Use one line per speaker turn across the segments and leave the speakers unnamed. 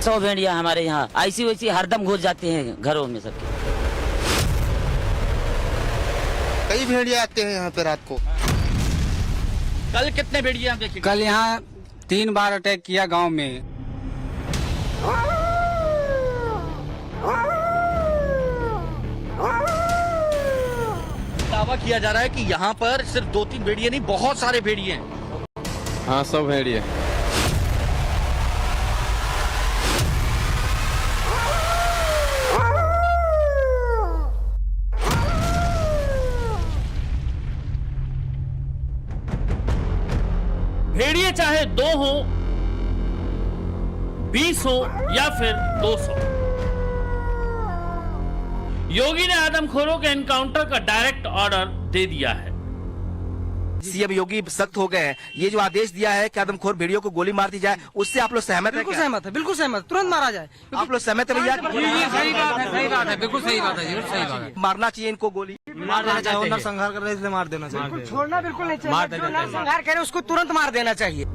100 भेड़िया हमारे यहाँ ऐसी वैसी हरदम घुस जाते हैं घरों में सबके।
कई भेड़िया आते हैं यहाँ पे रात को।
कल कितने भेड़िया देखे?
कल यहाँ 3 बार अटैक किया गांव में।
दावा किया जा रहा है कि यहाँ पर सिर्फ 2-3 भेड़िए नहीं, बहुत सारे भेड़िए हैं।
हाँ, सब भेड़िए।
भेड़िए चाहे 2 हो, 20 हो या फिर 200, योगी ने आदमखोरों के एनकाउंटर का डायरेक्ट ऑर्डर दे दिया है।
सीएम योगी सख्त हो गए हैं। ये जो आदेश दिया है कि आदमखोर भेड़ियों को गोली मार दी जाए, उससे आप लोग सहमत हैं?
बिल्कुल सहमत है, बिल्कुल सहमत, तुरंत मारा जाए।
आप लोग सहमत है भैया?
सही बात है, सही बात है, बिल्कुल सही बात है जी, सही बात है।
मारना चाहिए इनको गोली,
मार देना चाहिए। नरसंहार कर रहे इसलिए मार देना चाहिए। छोड़ना बिल्कुल नहीं चाहिए। जो नरसंहार करे उसको तुरंत मार देना चाहिए।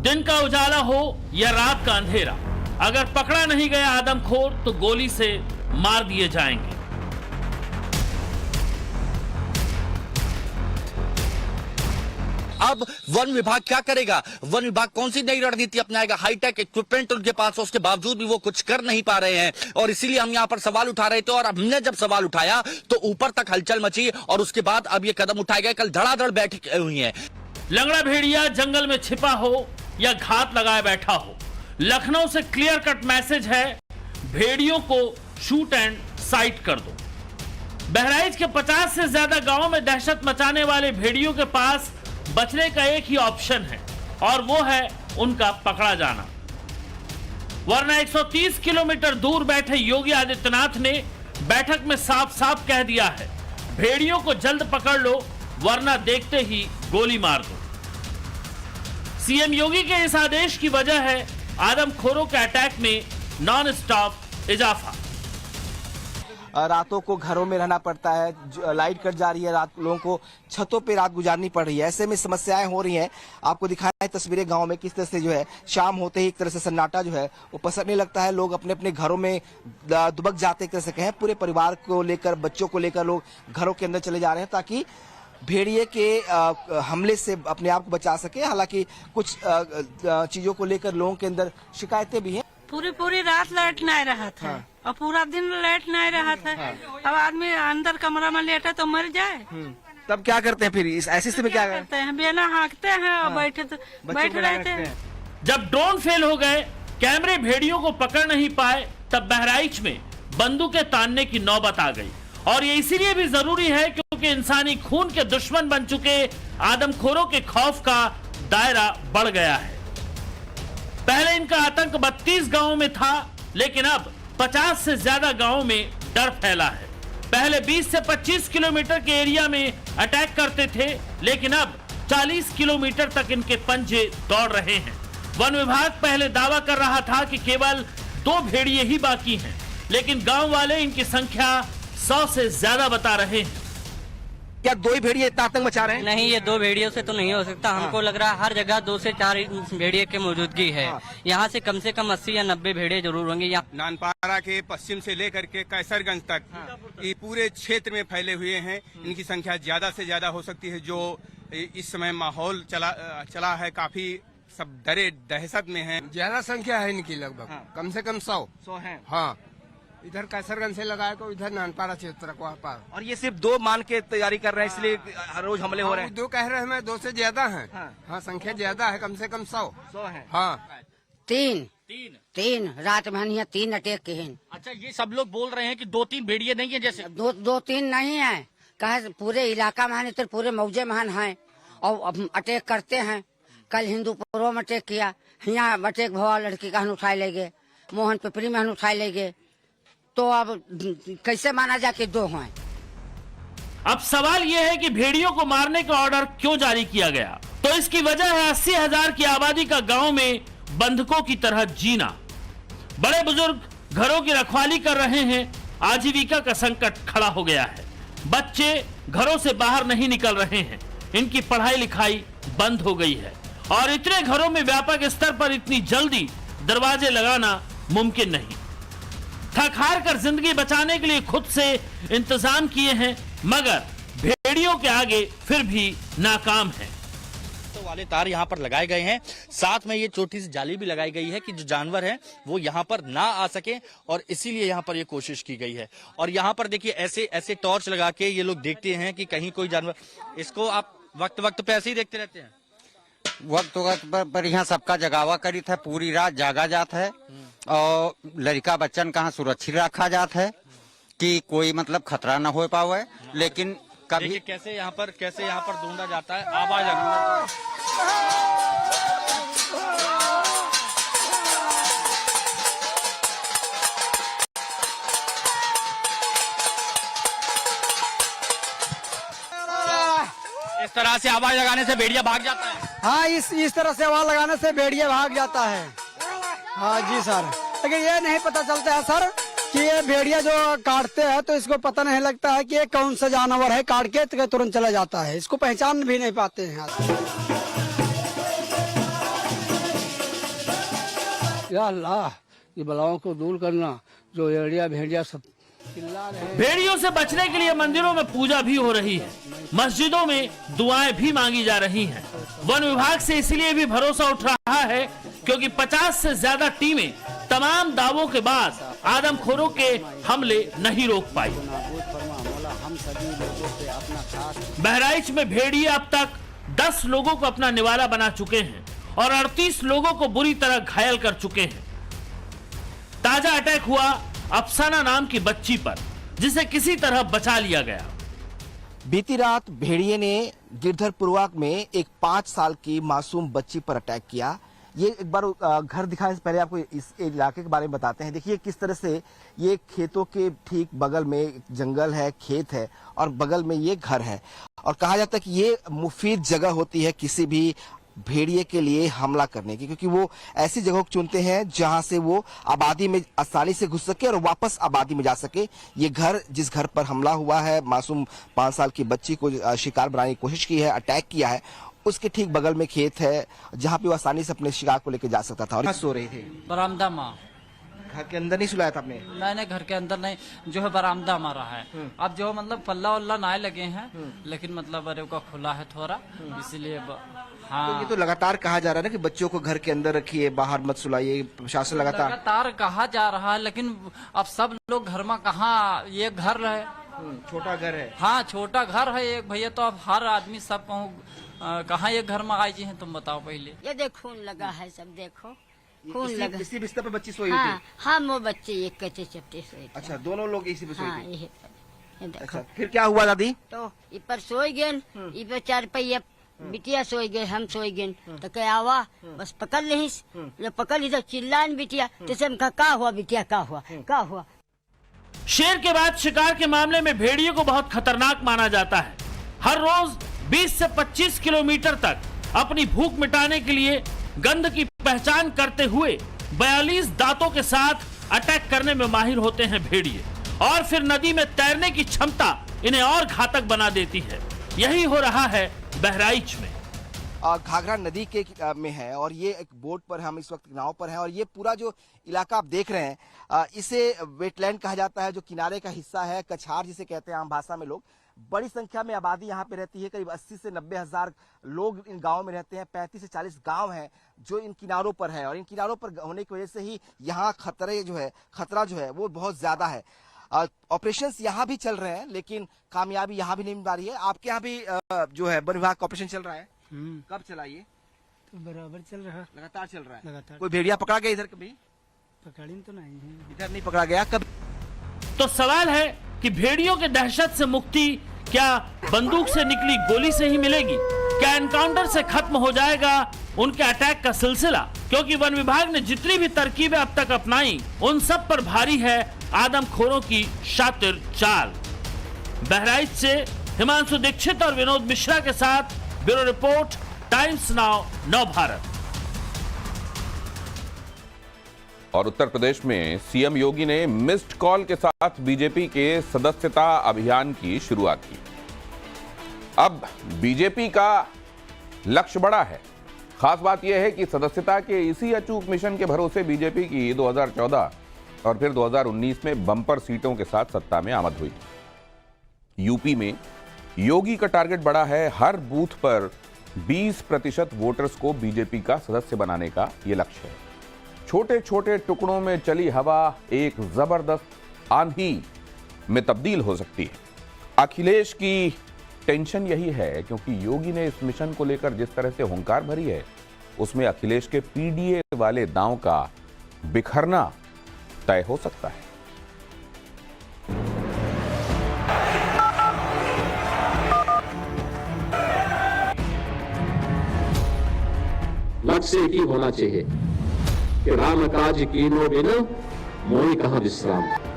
दिन का उजाला हो या रात का अंधेरा, अगर पकड़ा नहीं गया आदमखोर तो गोली से मार दिए जाएंगे।
अब वन विभाग क्या करेगा? वन विभाग कौन सी नई रणनीति अपनाएगा? हाईटेक इक्विपमेंट उनके पास है, उसके बावजूद भी वो कुछ कर नहीं पा रहे हैं, और इसीलिए हम यहाँ पर सवाल उठा रहे थे। और हमने जब सवाल उठाया तो ऊपर तक हलचल मची, और उसके बाद अब ये कदम उठाए गए। कल धड़ाधड़ बैठक हुई है।
लंगड़ा भेड़िया जंगल में छिपा हो या घात लगाए बैठा हो, लखनऊ से क्लियर कट मैसेज है, भेड़ियों को शूट एंड साइट कर दो। बहराइच के 50 से ज्यादा गांवों में दहशत मचाने वाले भेड़ियों के पास बचने का एक ही ऑप्शन है, और वो है उनका पकड़ा जाना। वरना 130 किलोमीटर दूर बैठे योगी आदित्यनाथ ने बैठक में साफ साफ कह दिया है, भेड़ियों को जल्द पकड़ लो वरना देखते ही गोली मार दो। सीएम योगी के इस आदेश की वजह है आदमखोरों के अटैक में नॉन स्टॉप इजाफा।
रातों को घरों में रहना पड़ता है, लाइट कट जा रही है, रात लोगों को छतों पे रात गुजारनी पड़ रही है। ऐसे में समस्याएं हो रही हैं। आपको दिखाया है तस्वीरें गांव में किस तरह से जो है शाम होते ही एक तरह से सन्नाटा जो है वो पसरने लगता है। लोग अपने अपने घरों में दुबक जाते, एक तरह से कहें पूरे परिवार को लेकर, बच्चों को लेकर लोग घरों के अंदर चले जा रहे हैं ताकि भेड़िए के हमले से अपने आप को बचा सके। हालांकि कुछ चीजों को लेकर लोगों के अंदर शिकायतें भी हैं।
पूरी रात लाइट नहीं रहा था। हाँ। और पूरा दिन लाइट नहीं रहा था। हाँ। अब आदमी अंदर कमरा में लेटा तो मर जाए।
तब क्या करते हैं फिर इस ऐसे स्थिति में? क्या करते हैं?
बेना हाँकते हैं और बैठ रहते हैं।
जब ड्रोन फेल हो गए, कैमरे भेड़ियों को पकड़ नहीं पाए, तब बहराइच में बंदूकें तानने की नौबत आ गई। और ये इसीलिए भी जरूरी है क्योंकि इंसानी खून के दुश्मन बन चुके आदमखोरों के खौफ का दायरा बढ़ गया है। पहले इनका आतंक 32 गांवों में था, लेकिन अब 50 से ज्यादा गांवों में डर फैला है। पहले 20 से 25 किलोमीटर के एरिया में अटैक करते थे, लेकिन अब 40 किलोमीटर तक इनके पंजे दौड़ रहे हैं। वन विभाग पहले दावा कर रहा था कि केवल 2 भेड़िए ही बाकी हैं, लेकिन गांव वाले इनकी संख्या 100 से ज्यादा बता रहे हैं।
क्या 2 ही भेड़िए इतना आतंक मचा रहे हैं?
नहीं, ये 2 भेड़ियों से तो नहीं हो सकता। हमको लग रहा है हर जगह 2 से 4 भेड़िए की मौजूदगी है। यहाँ से कम 80 या 90 भेड़िए जरूर होंगे। यहाँ
नानपारा के पश्चिम से लेकर के कैसरगंज तक ये पूरे क्षेत्र में फैले हुए हैं। इनकी संख्या ज्यादा से ज्यादा हो सकती है। जो इस समय माहौल चला है, काफी सब डरे दहशत में है।
ज्यादा संख्या है इनकी, लगभग कम से कम 100 है। हाँ, इधर कैसरगंज से लगाए तो इधर नानपारा क्षेत्र को पार।
और ये सिर्फ 2 मान के तैयारी कर रहे हैं, इसलिए हर रोज हमले हो रहे हैं।
2 कह रहे हैं, 2 से ज्यादा है। हाँ, संख्या ज्यादा है, कम से कम 100 है। हाँ,
3 रात में यहाँ 3 अटैक के हैं।
अच्छा, ये सब लोग बोल रहे हैं कि 2-3 भेड़िए नहीं है। जैसे
2-3 नहीं है, कहे पूरे इलाका में तो पूरे मौजे महान है और अटैक करते हैं। कल हिंदूपुरों में अटैक किया, यहाँ अटैक भवा लड़की का उठाए ले गए, मोहन पिपरी में उठाए ले गए। तो अब कैसे माना जाए कि 2 हैं?
अब सवाल यह है कि भेड़ियों को मारने का ऑर्डर क्यों जारी किया गया? तो इसकी वजह है 80,000 की आबादी का गांव में बंधकों की तरह जीना। बड़े बुजुर्ग घरों की रखवाली कर रहे हैं, आजीविका का संकट खड़ा हो गया है। बच्चे घरों से बाहर नहीं निकल रहे हैं, इनकी पढ़ाई लिखाई बंद हो गई है, और इतने घरों में व्यापक स्तर पर इतनी जल्दी दरवाजे लगाना मुमकिन नहीं। थक हार कर जिंदगी बचाने के लिए खुद से इंतजाम किए हैं, मगर भेड़ियों के आगे फिर भी नाकाम हैं।
तो वाले तार यहाँ पर लगाए गए हैं, साथ में ये छोटी सी जाली भी लगाई गई है कि जो जानवर हैं वो यहाँ पर ना आ सके, और इसीलिए यहाँ पर ये कोशिश की गई है। और यहाँ पर देखिए ऐसे ऐसे टॉर्च लगा के ये लोग देखते हैं कि कहीं कोई जानवर, इसको आप वक्त वक्त पे ऐसे ही देखते रहते हैं?
वक्त पर यहाँ सबका जगावा करी था, पूरी रात जागा जाता है और लड़का बच्चन कहाँ सुरक्षित रखा जाता है कि कोई मतलब खतरा न हो पावे। लेकिन कभी
कैसे यहाँ पर ढूंढा जाता है, आवाज लगता है। इस तरह से आवाज लगाने से भेड़िया भाग जाता है।
हाँ, इस तरह से आवाज लगाने से भेड़िया भाग जाता है। हाँ जी सर, लेकिन ये नहीं पता चलता है सर कि ये भेड़िया जो काटते हैं तो इसको पता नहीं लगता है कि ये कौन सा जानवर है, काट के तुरंत चला जाता है, इसको पहचान भी नहीं पाते हैं।
या अल्लाह, ये बलाओं को दूर करना, जो एड़िया भेड़िया सब चिल्ला रहे हैं।
भेड़ियों से बचने के लिए मंदिरों में पूजा भी हो रही है, मस्जिदों में दुआएं भी मांगी जा रही हैं। वन विभाग से इसलिए भी भरोसा उठ रहा है क्योंकि 50 से ज्यादा टीमें तमाम दावों के बाद आदमखोरों के हमले नहीं रोक पाई। बहराइच में भेड़िए अब तक 10 लोगों को अपना निवाला बना चुके हैं और 38 लोगों को बुरी तरह घायल कर चुके हैं। ताजा अटैक हुआ अफसाना नाम की बच्ची पर, जिसे किसी तरह बचा लिया गया।
बीती रात भेड़िए ने गिरधरपुरवा में एक 5 साल की मासूम बच्ची पर अटैक किया। ये एक बार घर दिखाने से पहले आपको इस इलाके के बारे में बताते हैं। देखिए किस तरह से ये खेतों के ठीक बगल में जंगल है, खेत है और बगल में ये घर है, और कहा जाता है कि ये मुफीद जगह होती है किसी भी भेड़िए के लिए हमला करने की, क्योंकि वो ऐसी जगह को चुनते हैं जहां से वो आबादी में आसानी से घुस सके और वापस आबादी में जा सके। ये घर, जिस घर पर हमला हुआ है, मासूम 5 साल की बच्ची को शिकार बनाने की कोशिश की है, अटैक किया है, उसके ठीक बगल में खेत है जहां पे वो आसानी से अपने शिकार को लेकर जा सकता था। और सो रही थी
बरामदा माँ,
घर के अंदर नहीं सुलाया था आपने?
मैंने घर के अंदर नहीं, जो है बरामदा मारा है। अब जो मतलब पल्ला वल्ला नाए लगे हैं, लेकिन मतलब अरे का खुला है थोड़ा, इसीलिए हाँ।
तो ये तो लगातार कहा जा रहा है ना कि बच्चों को घर के अंदर रखिए, बाहर मत सुलाइए, प्रशासन लगातार
कहा जा रहा है, लेकिन अब सब लोग घर में कहाँ, ये घर है,
छोटा घर है।
हाँ छोटा घर है एक भैया, तो अब हर आदमी सब कहाँ ये घर में आई जी हैं, तुम बताओ पहले।
ये देखो खून लगा है, सब देखो खून लगा।
इसी बिस्तर पे बच्ची सोई
हाँ,
थी?
हाँ, वो बच्चे एक कच्चे चपटे सोए थे।
अच्छा, दोनों लोग इसी पे सोई
हाँ,
थी?
ये देखो।
अच्छा, फिर क्या हुआ दादी?
तो इपर सोई गए, इपर 4 पहिया बिटिया सोई गए, हम सोई गए, तो क्या हुआ, बस पकड़ ली, जो पकड़ ली तो चिल्लान बिटिया, तो हम कहा का हुआ बिटिया, का हुआ।
शेर के बाद शिकार के मामले में भेड़ियों को बहुत खतरनाक माना जाता है। हर रोज 20 से 25 किलोमीटर तक अपनी भूख मिटाने के लिए गंध की पहचान करते हुए 42 दांतों के साथ अटैक करने में माहिर होते हैं भेड़िए, और फिर नदी में तैरने की क्षमता इन्हें और घातक बना देती है। यही हो रहा है बहराइच में।
घाघरा नदी के में है और ये एक बोट पर, हम इस वक्त नाव पर हैं, और ये पूरा जो इलाका आप देख रहे हैं इसे वेटलैंड कहा जाता है, जो किनारे का हिस्सा है, कछार जिसे कहते हैं आम भाषा में लोग। बड़ी संख्या में आबादी यहाँ पे रहती है, करीब 80 से 90 हजार लोग इन गांवों में रहते हैं। 35 से 40 गांव हैं जो इन किनारों पर है, और इन किनारों पर होने की वजह से ही यहाँ खतरा जो है वो बहुत ज्यादा है। ऑपरेशंस यहाँ भी चल रहे हैं, लेकिन कामयाबी यहाँ भी नहीं मिल पा रही है। आपके यहाँ भी जो है वन विभाग का ऑपरेशन चल रहा है? कब चला ये?
तो बराबर चल रहा है,
लगातार चल रहा है।
लगातार।
कोई भेड़िया पकड़ा गया इधर? कभी
पकड़ी तो नहीं है,
इधर नहीं पकड़ा गया कब?
तो सवाल है कि भेड़ियों के दहशत से मुक्ति क्या बंदूक से निकली गोली से ही मिलेगी? क्या एनकाउंटर से खत्म हो जाएगा उनके अटैक का सिलसिला? क्योंकि वन विभाग ने जितनी भी तरकीबें अब तक अपनाई, उन सब पर भारी है आदमखोरों की शातिर चाल। बहराइच से हिमांशु दीक्षित और विनोद मिश्रा के साथ ब्यूरो रिपोर्ट, टाइम्स नाउ, नव भारत।
और उत्तर प्रदेश में सीएम योगी ने मिस्ड कॉल के साथ बीजेपी के सदस्यता अभियान की शुरुआत की। अब बीजेपी का लक्ष्य बड़ा है, खास बात यह है कि सदस्यता के इसी अचूक मिशन के भरोसे बीजेपी की 2014 और फिर 2019 में बम्पर सीटों के साथ सत्ता में आमद हुई। यूपी में योगी का टारगेट बड़ा है, हर बूथ पर 20% वोटर्स को बीजेपी का सदस्य बनाने का यह लक्ष्य है। छोटे छोटे टुकड़ों में चली हवा एक जबरदस्त आंधी में तब्दील हो सकती है। अखिलेश की टेंशन यही है क्योंकि योगी ने इस मिशन को लेकर जिस तरह से हुंकार भरी है, उसमें अखिलेश के पीडीए वाले दांव का बिखरना तय हो सकता है।
लक्ष्य एक ही होना चाहिए कि राम काज कीनो बिन मोहि कहां विश्राम।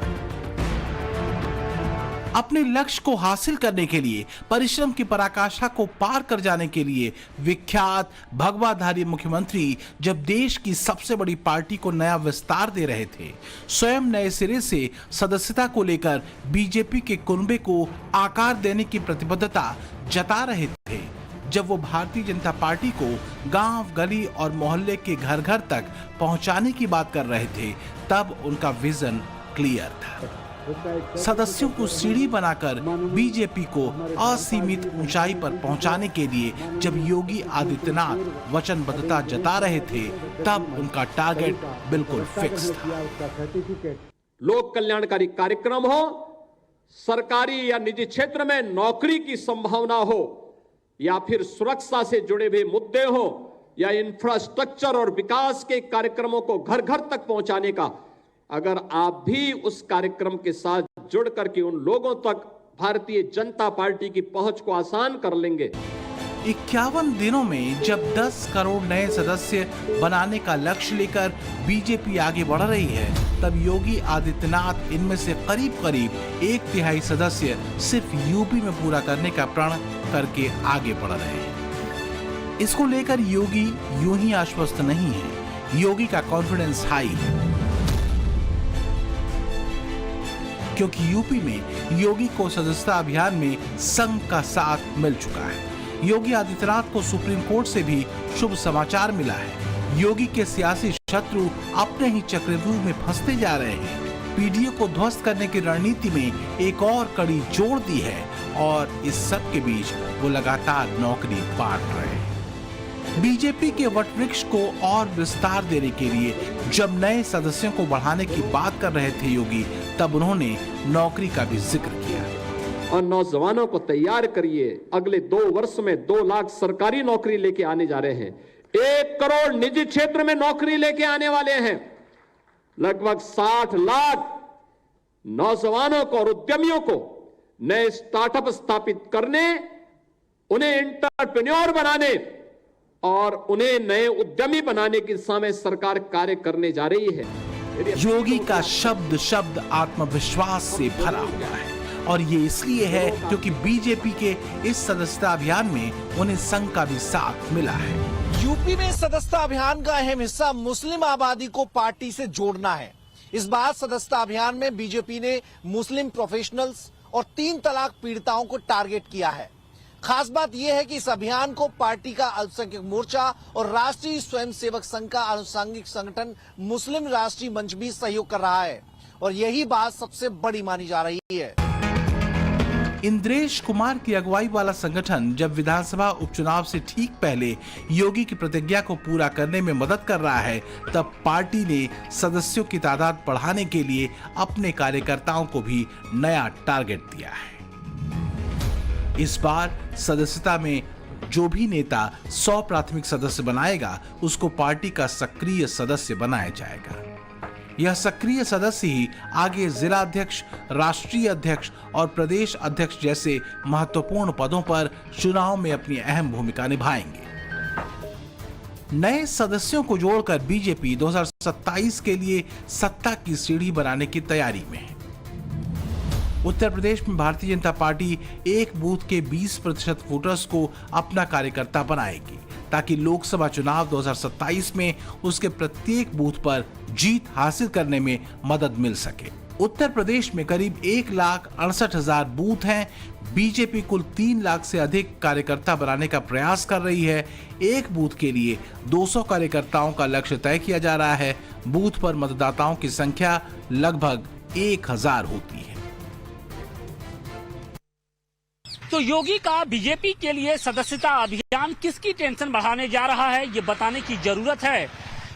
अपने लक्ष्य को हासिल करने के लिए, परिश्रम की पराकाष्ठा को पार कर जाने के लिए विख्यात भगवाधारी मुख्यमंत्री जब देश की सबसे बड़ी पार्टी को नया विस्तार दे रहे थे, स्वयं नए सिरे से सदस्यता को लेकर बीजेपी के कुनबे को आकार देने की प्रतिबद्धता जता रहे थे, जब वो भारतीय जनता पार्टी को गांव, गली और मोहल्ले के घर घर तक पहुंचाने की बात कर रहे थे, तब उनका विजन क्लियर था। सदस्यों को सीढ़ी बनाकर बीजेपी को असीमित ऊंचाई पर पहुंचाने के लिए जब योगी आदित्यनाथ वचनबद्धता जता रहे थे, तब उनका टारगेट बिल्कुल फिक्स था।
लोक कल्याणकारी कार्यक्रम हो, सरकारी या निजी क्षेत्र में नौकरी की संभावना हो, या फिर सुरक्षा से जुड़े हुए मुद्दे हो, या इंफ्रास्ट्रक्चर और विकास के कार्यक्रमों को घर घर तक पहुंचाने का, अगर आप भी उस कार्यक्रम के साथ जुड़ करके उन लोगों तक भारतीय जनता पार्टी की पहुंच को आसान कर लेंगे।
51 दिनों में जब 10 करोड़ नए सदस्य बनाने का लक्ष्य लेकर बीजेपी आगे बढ़ रही है, तब योगी आदित्यनाथ इनमें से करीब करीब 1/3 सदस्य सिर्फ यूपी में पूरा करने का प्रण करके आगे बढ़ रहे हैं। इसको लेकर योगी यूं ही आश्वस्त नहीं है। योगी का कॉन्फिडेंस हाई है, क्योंकि यूपी में योगी को सदस्यता अभियान में संघ का साथ मिल चुका है। योगी आदित्यनाथ को सुप्रीम कोर्ट से भी शुभ समाचार मिला है। योगी के सियासी शत्रु अपने ही चक्रव्यूह में फंसते जा रहे हैं। पीडीए को ध्वस्त करने की रणनीति में एक और कड़ी जोड़ दी है और इस सब के बीच वो लगातार नौकरी बांट रहे हैं। बीजेपी के वटवृक्ष को और विस्तार देने के लिए जब नए सदस्यों को बढ़ाने की बात कर रहे थे योगी, तब उन्होंने नौकरी का भी जिक्र किया।
और नौजवानों को तैयार करिए, अगले 2 वर्ष में 2 लाख सरकारी नौकरी लेके आने जा रहे हैं, 1 करोड़ निजी क्षेत्र में नौकरी लेके आने वाले हैं, लगभग 60 लाख नौजवानों को और उद्यमियों को नए स्टार्टअप स्थापित करने, उन्हें एंटरप्रेन्योर बनाने और उन्हें नए उद्यमी बनाने की दिशा में सरकार कार्य करने जा रही है।
योगी का शब्द शब्द आत्मविश्वास से भरा हुआ है, और ये इसलिए है क्योंकि बीजेपी के इस सदस्यता अभियान में उन्हें संघ का भी साथ मिला है।
यूपी में सदस्यता अभियान का अहम हिस्सा मुस्लिम आबादी को पार्टी से जोड़ना है। इस बार सदस्यता अभियान में बीजेपी ने मुस्लिम प्रोफेशनल्स और 3 तलाक पीड़िताओं को टारगेट किया है। खास बात यह है कि इस अभियान को पार्टी का अल्पसंख्यक मोर्चा और राष्ट्रीय स्वयंसेवक संघ का आनुषंगिक संगठन मुस्लिम राष्ट्रीय मंच भी सहयोग कर रहा है, और यही बात सबसे बड़ी मानी जा रही है।
इंद्रेश कुमार की अगुवाई वाला संगठन जब विधानसभा उपचुनाव से ठीक पहले योगी की प्रतिज्ञा को पूरा करने में मदद कर रहा है, तब पार्टी ने सदस्यों की तादाद बढ़ाने के लिए अपने कार्यकर्ताओं को भी नया टारगेट दिया है। इस बार सदस्यता में जो भी नेता 100 प्राथमिक सदस्य बनाएगा, उसको पार्टी का सक्रिय सदस्य बनाया जाएगा। यह सक्रिय सदस्य ही आगे जिला अध्यक्ष, राष्ट्रीय अध्यक्ष और प्रदेश अध्यक्ष जैसे महत्वपूर्ण पदों पर चुनाव में अपनी अहम भूमिका निभाएंगे। नए सदस्यों को जोड़कर बीजेपी 2027 के लिए सत्ता की सीढ़ी बनाने की तैयारी में है। उत्तर प्रदेश में भारतीय जनता पार्टी एक बूथ के 20% वोटर्स को अपना कार्यकर्ता बनाएगी, ताकि लोकसभा चुनाव 2027 में उसके प्रत्येक बूथ पर जीत हासिल करने में मदद मिल सके। उत्तर प्रदेश में करीब 1,68,000 बूथ हैं। बीजेपी कुल 3 लाख से अधिक कार्यकर्ता बनाने का प्रयास कर रही है। एक बूथ के लिए 200 कार्यकर्ताओं का लक्ष्य तय किया जा रहा है। बूथ पर मतदाताओं की संख्या लगभग 1,000 होती है।
तो योगी का बीजेपी के लिए सदस्यता अभियान किसकी टेंशन बढ़ाने जा रहा है, ये बताने की जरूरत है,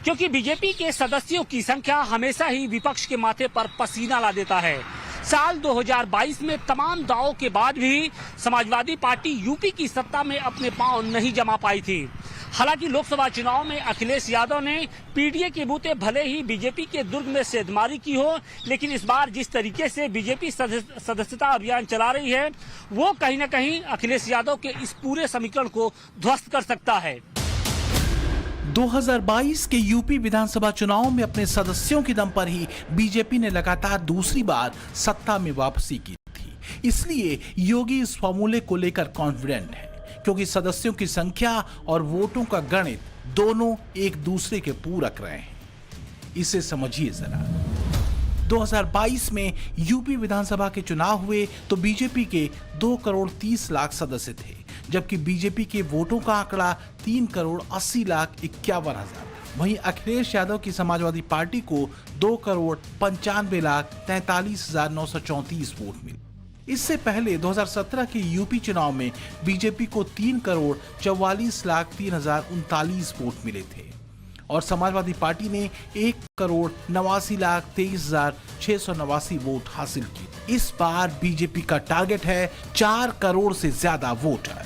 क्योंकि बीजेपी के सदस्यों की संख्या हमेशा ही विपक्ष के माथे पर पसीना ला देता है। साल 2022 में तमाम दावों के बाद भी समाजवादी पार्टी यूपी की सत्ता में अपने पांव नहीं जमा पाई थी। हालांकि लोकसभा चुनाव में अखिलेश यादव ने पीडीए के बूते भले ही बीजेपी के दुर्ग में सेंधमारी की हो, लेकिन इस बार जिस तरीके से बीजेपी सदस्यता अभियान चला रही है, वो कहीं न कहीं अखिलेश यादव के इस पूरे समीकरण को ध्वस्त कर सकता है।
2022 के यूपी विधानसभा चुनाव में अपने सदस्यों के दम पर ही बीजेपी ने लगातार दूसरी बार सत्ता में वापसी की थी। इसलिए योगी इस फॉर्मूले को लेकर कॉन्फिडेंट है, क्योंकि सदस्यों की संख्या और वोटों का गणित दोनों एक दूसरे के पूरक रहे हैं। इसे समझिए जरा। 2022 में यूपी विधानसभा के चुनाव हुए तो बीजेपी के 2,30,00,000 सदस्य थे, जबकि बीजेपी के वोटों का आंकड़ा 3,80,51,000। वहीं अखिलेश यादव की समाजवादी पार्टी को 2,95,43,934 वोट मिले। इससे पहले 2017 के यूपी चुनाव में बीजेपी को 3,44,03,039 वोट मिले थे और समाजवादी पार्टी ने 1,89,23,689 वोट हासिल किए। इस बार बीजेपी का टारगेट है 4 करोड़ से ज्यादा वोटर,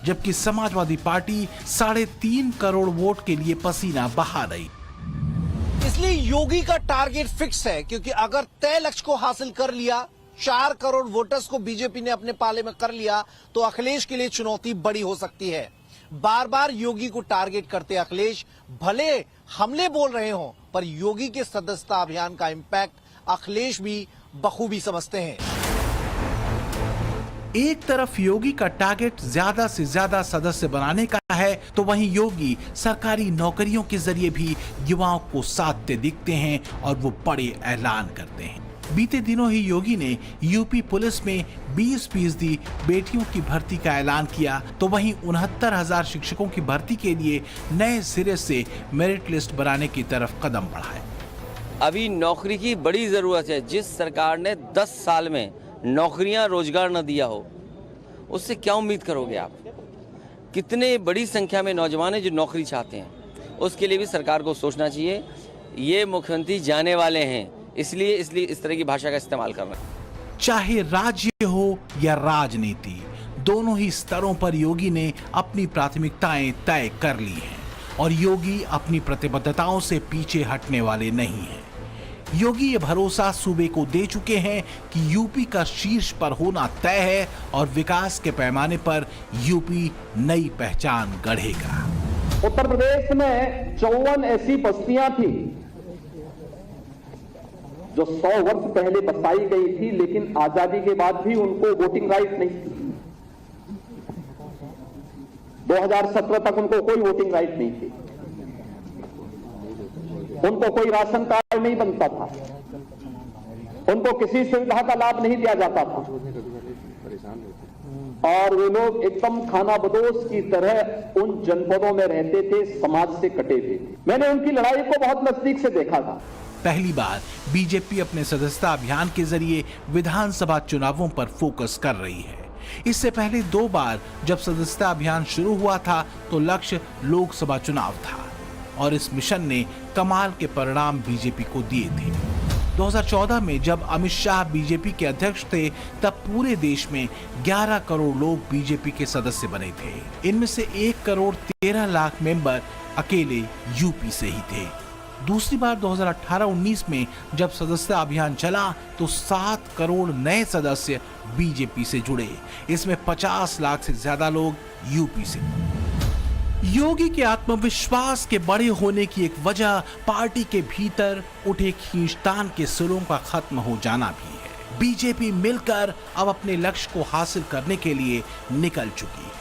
जबकि समाजवादी पार्टी 3.5 करोड़ वोट के लिए पसीना बहा रही।
इसलिए योगी का टारगेट फिक्स है, क्योंकि अगर तय लक्ष्य को हासिल कर लिया, 4 करोड़ वोटर्स को बीजेपी ने अपने पाले में कर लिया, तो अखिलेश के लिए चुनौती बड़ी हो सकती है। बार बार योगी को टारगेट करते अखिलेश भले हमले बोल रहे हों, पर योगी के सदस्यता अभियान का इंपैक्ट अखिलेश भी बखूबी समझते हैं।
एक तरफ योगी का टारगेट ज्यादा से ज्यादा सदस्य बनाने का है, तो वहीं योगी सरकारी नौकरियों के जरिए भी युवाओं को साधते दिखते हैं और वो बड़े ऐलान करते हैं। बीते दिनों ही योगी ने यूपी पुलिस में 20% बेटियों की भर्ती का ऐलान किया, तो वहीं 69,000 शिक्षकों की भर्ती के लिए नए सिरे से मेरिट लिस्ट बनाने की तरफ कदम बढ़ाए।
अभी नौकरी की बड़ी जरूरत है। जिस सरकार ने 10 साल में नौकरियां रोजगार न दिया हो, उससे क्या उम्मीद करोगे आप? कितने बड़ी संख्या में नौजवान हैं जो नौकरी चाहते हैं, उसके लिए भी सरकार को सोचना चाहिए। ये मुख्यमंत्री जाने वाले हैं, इसलिए इस तरह की भाषा का इस्तेमाल करना।
चाहे राज्य हो या राजनीति, दोनों ही स्तरों पर योगी ने अपनी प्राथमिकताएं तय कर ली हैं और योगी अपनी प्रतिबद्धताओं से पीछे हटने वाले नहीं हैं। योगी ये भरोसा सूबे को दे चुके हैं कि यूपी का शीर्ष पर होना तय है और विकास के पैमाने पर यूपी नई पहचान गढ़ेगा।
उत्तर प्रदेश में 54 ऐसी बस्तियां थी जो 100 वर्ष पहले बसाई गई थी, लेकिन आजादी के बाद भी उनको वोटिंग राइट नहीं थी। 2017 तक उनको कोई वोटिंग राइट नहीं थी, उनको कोई राशन कार्ड नहीं बनता था, उनको किसी सुविधा का लाभ नहीं दिया जाता था और वे लोग एकदम खानाबदोश की तरह उन जनपदों में रहते थे, समाज से कटे थे। मैंने उनकी लड़ाई को बहुत नजदीक से देखा था।
पहली बार बीजेपी अपने सदस्यता अभियान के जरिए विधानसभा चुनावों पर फोकस कर रही है। इससे पहले 2 बार जब सदस्यता अभियान शुरू हुआ था तो लक्ष्य लोकसभा चुनाव था और इस मिशन ने कमाल के परिणाम बीजेपी को दिए थे। 2014 में जब अमित शाह बीजेपी के अध्यक्ष थे, तब पूरे देश में 11 करोड़ लोग बीजेपी के सदस्य बने थे। इनमें से 1,13,00,000 मेंबर अकेले यूपी से ही थे। दूसरी बार 2018-19 में जब सदस्यता अभियान चला तो 7 करोड़ नए सदस्य बीजेपी से जुड़े। इसमें 50 लाख से ज्यादा लोग यूपी से। योगी के आत्मविश्वास के बड़े होने की एक वजह पार्टी के भीतर उठे खींचतान के सुरों का खत्म हो जाना भी है। बीजेपी मिलकर अब अपने लक्ष्य को हासिल करने के लिए निकल चुकी है।